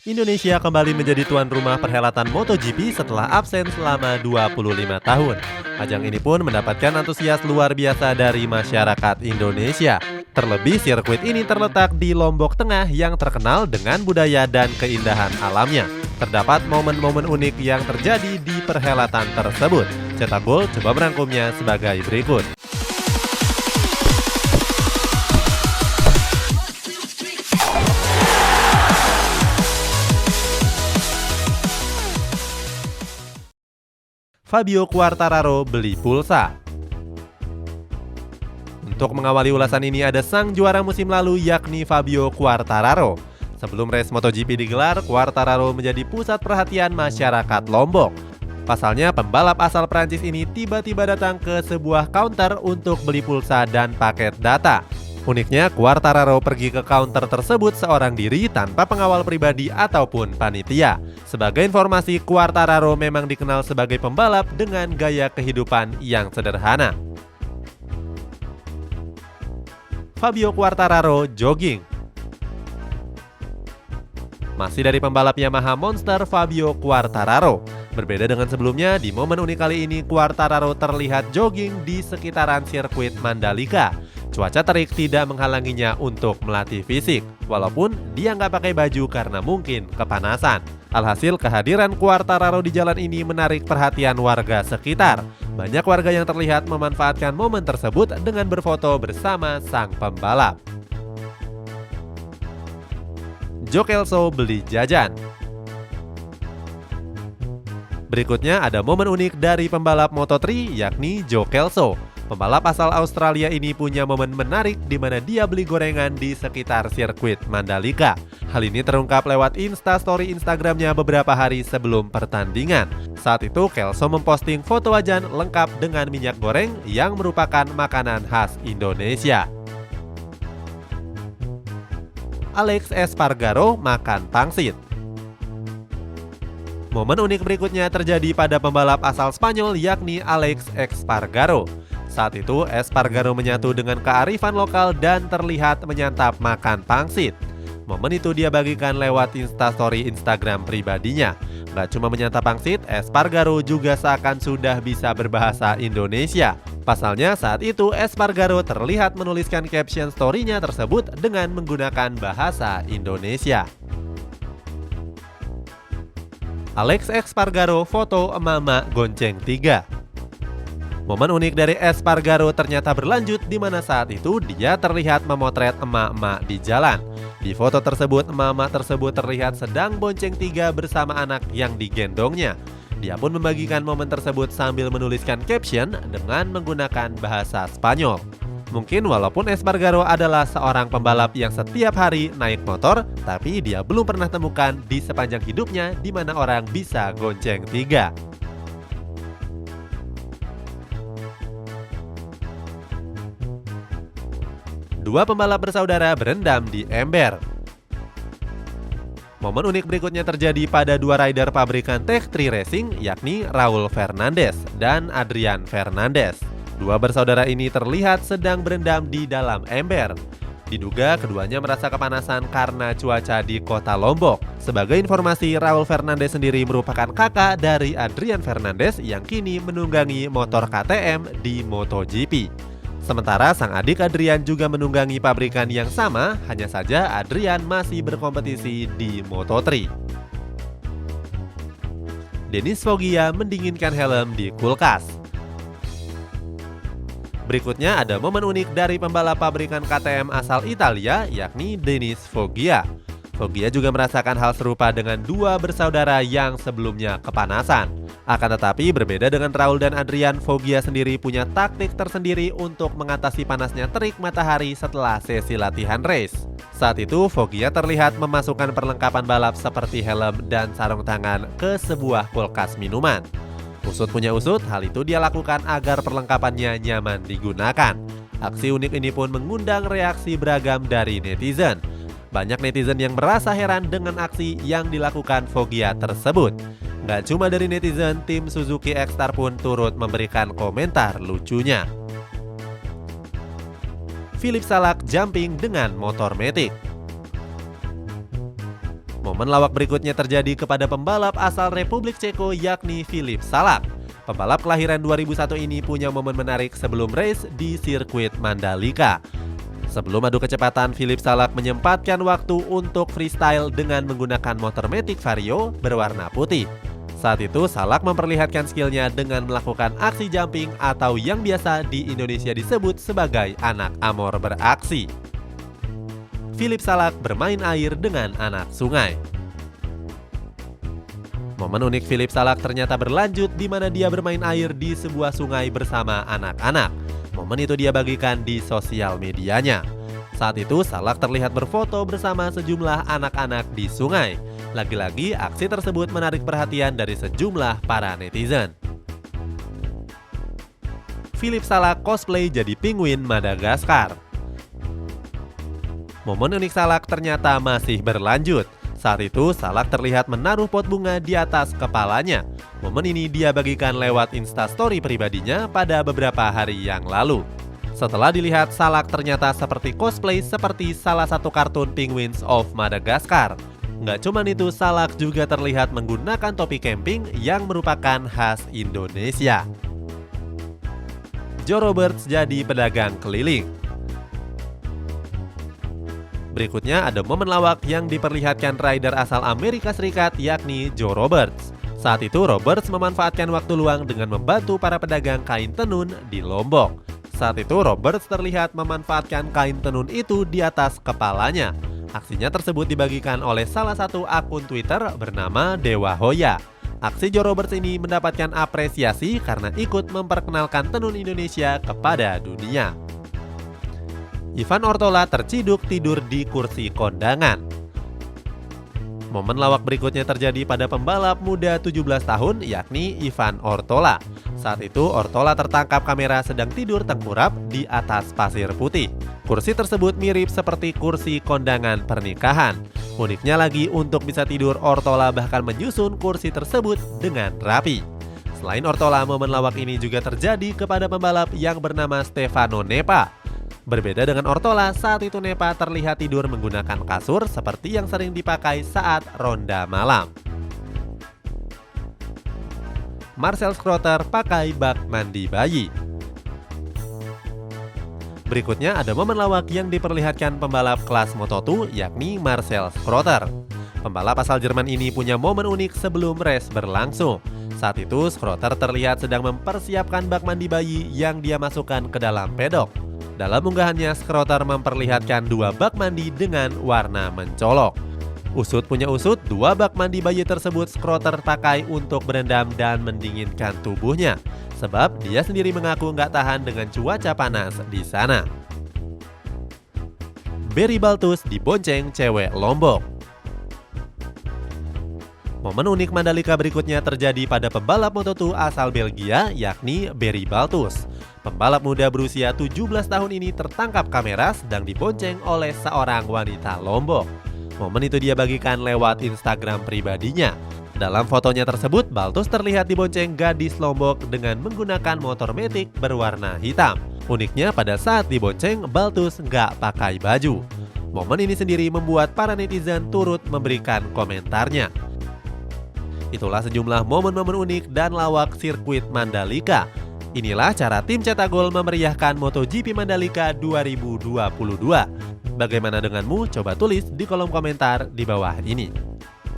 Indonesia kembali menjadi tuan rumah perhelatan MotoGP setelah absen selama 25 tahun. Ajang ini pun mendapatkan antusias luar biasa dari masyarakat Indonesia. Terlebih sirkuit ini terletak di Lombok Tengah yang terkenal dengan budaya dan keindahan alamnya. Terdapat momen-momen unik yang terjadi di perhelatan tersebut. Cetak Gol coba merangkumnya sebagai berikut. Fabio Quartararo beli pulsa. Untuk mengawali ulasan ini ada sang juara musim lalu yakni Fabio Quartararo. Sebelum race MotoGP digelar, Quartararo menjadi pusat perhatian masyarakat Lombok. Pasalnya pembalap asal Prancis ini tiba-tiba datang ke sebuah counter untuk beli pulsa dan paket data. Uniknya, Quartararo pergi ke counter tersebut seorang diri tanpa pengawal pribadi ataupun panitia. Sebagai informasi, Quartararo memang dikenal sebagai pembalap dengan gaya kehidupan yang sederhana. Fabio Quartararo jogging. Masih dari pembalap Yamaha Monster Fabio Quartararo. Berbeda dengan sebelumnya, di momen unik kali ini Quartararo terlihat jogging di sekitaran sirkuit Mandalika. Cuaca terik tidak menghalanginya untuk melatih fisik, walaupun dia nggak pakai baju karena mungkin kepanasan. Alhasil kehadiran Quartararo di jalan ini menarik perhatian warga sekitar. Banyak warga yang terlihat memanfaatkan momen tersebut dengan berfoto bersama sang pembalap. Joe Kelso beli jajan. Berikutnya ada momen unik dari pembalap Moto3 yakni Joe Kelso. Pembalap asal Australia ini punya momen menarik di mana dia beli gorengan di sekitar sirkuit Mandalika. Hal ini terungkap lewat Instastory Instagramnya beberapa hari sebelum pertandingan. Saat itu Kelso memposting foto wajan lengkap dengan minyak goreng yang merupakan makanan khas Indonesia. Alex Espargaro makan pangsit. Momen unik berikutnya terjadi pada pembalap asal Spanyol yakni Alex Espargaro. Saat itu Espargaro menyatu dengan kearifan lokal dan terlihat menyantap makan pangsit. Momen itu dia bagikan lewat Instastory Instagram pribadinya. Gak cuma menyantap pangsit, Espargaro juga seakan sudah bisa berbahasa Indonesia. Pasalnya saat itu Espargaro terlihat menuliskan caption story-nya tersebut dengan menggunakan bahasa Indonesia. Alex Espargaro foto emak-emak gonceng 3. Momen unik dari Espargaro ternyata berlanjut di mana saat itu dia terlihat memotret emak-emak di jalan. Di foto tersebut, emak-emak tersebut terlihat sedang bonceng 3 bersama anak yang digendongnya. Dia pun membagikan momen tersebut sambil menuliskan caption dengan menggunakan bahasa Spanyol. Mungkin walaupun Espargaro adalah seorang pembalap yang setiap hari naik motor, tapi dia belum pernah temukan di sepanjang hidupnya di mana orang bisa gonceng 3. Dua pembalap bersaudara berendam di ember. Momen unik berikutnya terjadi pada dua rider pabrikan Tech3 Racing yakni Raul Fernandez dan Adrian Fernandez. Dua bersaudara ini terlihat sedang berendam di dalam ember. Diduga keduanya merasa kepanasan karena cuaca di kota Lombok. Sebagai informasi, Raul Fernandez sendiri merupakan kakak dari Adrian Fernandez yang kini menunggangi motor KTM di MotoGP. Sementara sang adik Adrian juga menunggangi pabrikan yang sama, hanya saja Adrian masih berkompetisi di Moto3. Denis Foggia mendinginkan helm di kulkas. Berikutnya ada momen unik dari pembalap pabrikan KTM asal Italia yakni Denis Foggia. Foggia juga merasakan hal serupa dengan dua bersaudara yang sebelumnya kepanasan. Akan tetapi berbeda dengan Raul dan Adrian, Foggia sendiri punya taktik tersendiri untuk mengatasi panasnya terik matahari setelah sesi latihan race. Saat itu Foggia terlihat memasukkan perlengkapan balap seperti helm dan sarung tangan ke sebuah kulkas minuman. Usut punya usut, hal itu dia lakukan agar perlengkapannya nyaman digunakan. Aksi unik ini pun mengundang reaksi beragam dari netizen. Banyak netizen yang merasa heran dengan aksi yang dilakukan Foggia tersebut. Gak cuma dari netizen, tim Suzuki X-Star pun turut memberikan komentar lucunya. Philip Salak jumping dengan motor Matic. Momen lawak berikutnya terjadi kepada pembalap asal Republik Ceko yakni Filip Salak. Pembalap kelahiran 2001 ini punya momen menarik sebelum race di sirkuit Mandalika. Sebelum adu kecepatan, Filip Salak menyempatkan waktu untuk freestyle dengan menggunakan motor Matic Vario berwarna putih. Saat itu, Salak memperlihatkan skillnya dengan melakukan aksi jumping atau yang biasa di Indonesia disebut sebagai anak amor beraksi. Filip Salak bermain air dengan anak sungai. Momen unik Filip Salak ternyata berlanjut di mana dia bermain air di sebuah sungai bersama anak-anak. Momen itu dia bagikan di sosial medianya. Saat itu Salak terlihat berfoto bersama sejumlah anak-anak di sungai. Lagi-lagi aksi tersebut menarik perhatian dari sejumlah para netizen. Filip Salak cosplay jadi penguin Madagaskar. Momen unik Salak ternyata masih berlanjut. Saat itu, Salak terlihat menaruh pot bunga di atas kepalanya. Momen ini dia bagikan lewat Instastory pribadinya pada beberapa hari yang lalu. Setelah dilihat, Salak ternyata seperti cosplay seperti salah satu kartun Penguins of Madagascar. Nggak cuma itu, Salak juga terlihat menggunakan topi camping yang merupakan khas Indonesia. Joe Roberts jadi pedagang keliling. Berikutnya ada momen lawak yang diperlihatkan rider asal Amerika Serikat yakni Joe Roberts. Saat itu Roberts memanfaatkan waktu luang dengan membantu para pedagang kain tenun di Lombok. Saat itu Roberts terlihat memanfaatkan kain tenun itu di atas kepalanya. Aksinya tersebut dibagikan oleh salah satu akun Twitter bernama Dewa Hoya. Aksi Joe Roberts ini mendapatkan apresiasi karena ikut memperkenalkan tenun Indonesia kepada dunia. Ivan Ortola terciduk tidur di kursi kondangan. Momen lawak berikutnya terjadi pada pembalap muda 17 tahun yakni Ivan Ortola. Saat itu Ortola tertangkap kamera sedang tidur tengkurap di atas pasir putih. Kursi tersebut mirip seperti kursi kondangan pernikahan. Uniknya lagi, untuk bisa tidur Ortola bahkan menyusun kursi tersebut dengan rapi. Selain Ortola, momen lawak ini juga terjadi kepada pembalap yang bernama Stefano Nepa. Berbeda dengan Ortola, saat itu Nepa terlihat tidur menggunakan kasur seperti yang sering dipakai saat ronda malam. Marcel Scrotter pakai bak mandi bayi. Berikutnya ada momen lawak yang diperlihatkan pembalap kelas Moto2 yakni Marcel Scrotter. Pembalap asal Jerman ini punya momen unik sebelum race berlangsung. Saat itu Scrotter terlihat sedang mempersiapkan bak mandi bayi yang dia masukkan ke dalam pedok. Dalam unggahannya, Scrotter memperlihatkan dua bak mandi dengan warna mencolok. Usut punya usut, dua bak mandi bayi tersebut Scrotter pakai untuk berendam dan mendinginkan tubuhnya. Sebab dia sendiri mengaku nggak tahan dengan cuaca panas di sana. Barry Baltus dibonceng cewek Lombok. Momen unik Mandalika berikutnya terjadi pada pembalap Moto2 asal Belgia yakni Barry Baltus. Pembalap muda berusia 17 tahun ini tertangkap kamera sedang dibonceng oleh seorang wanita Lombok. Momen itu dia bagikan lewat Instagram pribadinya. Dalam fotonya tersebut, Baltus terlihat dibonceng gadis Lombok dengan menggunakan motor Matic berwarna hitam. Uniknya pada saat dibonceng, Baltus nggak pakai baju. Momen ini sendiri membuat para netizen turut memberikan komentarnya. Itulah sejumlah momen-momen unik dan lawak sirkuit Mandalika. Inilah cara tim Cetak Gol memeriahkan MotoGP Mandalika 2022. Bagaimana denganmu? Coba tulis di kolom komentar di bawah ini.